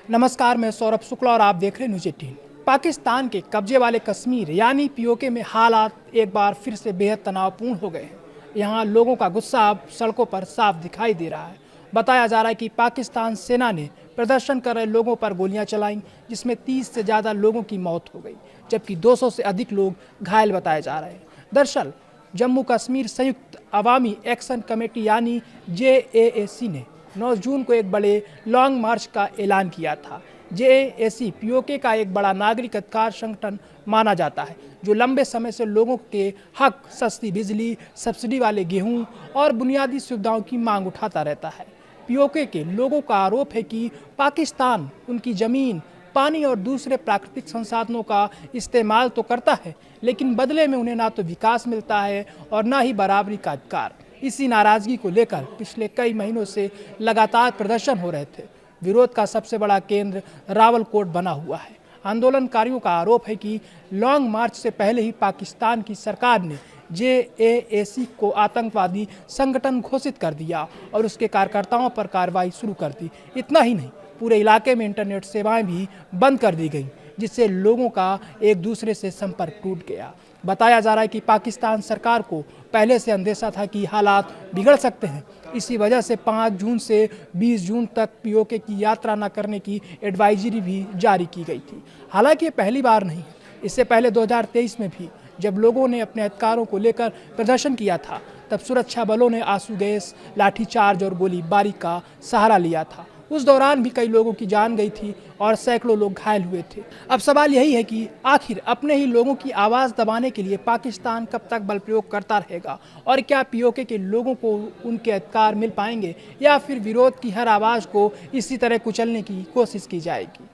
नमस्कार, मैं सौरभ शुक्ला और आप देख रहे हैं न्यूज़ 18। पाकिस्तान के कब्जे वाले कश्मीर यानी पीओके में हालात एक बार फिर से बेहद तनावपूर्ण हो गए हैं। यहाँ लोगों का गुस्सा अब सड़कों पर साफ दिखाई दे रहा है। बताया जा रहा है कि पाकिस्तान सेना ने प्रदर्शन कर रहे लोगों पर गोलियां चलाईं, जिसमें 30 से ज़्यादा लोगों की मौत हो गई, जबकि 200 से अधिक लोग घायल बताए जा रहे हैं। दरअसल जम्मू कश्मीर संयुक्त अवामी एक्शन कमेटी यानी JAAC ने 9 जून को एक बड़े लॉन्ग मार्च का ऐलान किया था। JAAC पीओके का एक बड़ा नागरिक अधिकार संगठन माना जाता है, जो लंबे समय से लोगों के हक, सस्ती बिजली, सब्सिडी वाले गेहूं और बुनियादी सुविधाओं की मांग उठाता रहता है। पीओके के लोगों का आरोप है कि पाकिस्तान उनकी जमीन, पानी और दूसरे प्राकृतिक संसाधनों का इस्तेमाल तो करता है, लेकिन बदले में उन्हें ना तो विकास मिलता है और ना ही बराबरी का अधिकार। इसी नाराजगी को लेकर पिछले कई महीनों से लगातार प्रदर्शन हो रहे थे। विरोध का सबसे बड़ा केंद्र रावलकोट बना हुआ है। आंदोलनकारियों का आरोप है कि लॉन्ग मार्च से पहले ही पाकिस्तान की सरकार ने JAAC को आतंकवादी संगठन घोषित कर दिया और उसके कार्यकर्ताओं पर कार्रवाई शुरू कर दी। इतना ही नहीं, पूरे इलाके में इंटरनेट सेवाएं भी बंद कर दी गईं, जिससे लोगों का एक दूसरे से संपर्क टूट गया। बताया जा रहा है कि पाकिस्तान सरकार को पहले से अंदेशा था कि हालात बिगड़ सकते हैं। इसी वजह से 5 जून से 20 जून तक पीओके की यात्रा न करने की एडवाइजरी भी जारी की गई थी। हालांकि ये पहली बार नहीं है। इससे पहले 2023 में भी जब लोगों ने अपने अधिकारों को लेकर प्रदर्शन किया था, तब सुरक्षा बलों ने आंसू गैस, लाठीचार्ज और गोलीबारी का सहारा लिया था। उस दौरान भी कई लोगों की जान गई थी और सैकड़ों लोग घायल हुए थे। अब सवाल यही है कि आखिर अपने ही लोगों की आवाज़ दबाने के लिए पाकिस्तान कब तक बल प्रयोग करता रहेगा, और क्या पीओके के लोगों को उनके अधिकार मिल पाएंगे, या फिर विरोध की हर आवाज़ को इसी तरह कुचलने की कोशिश की जाएगी।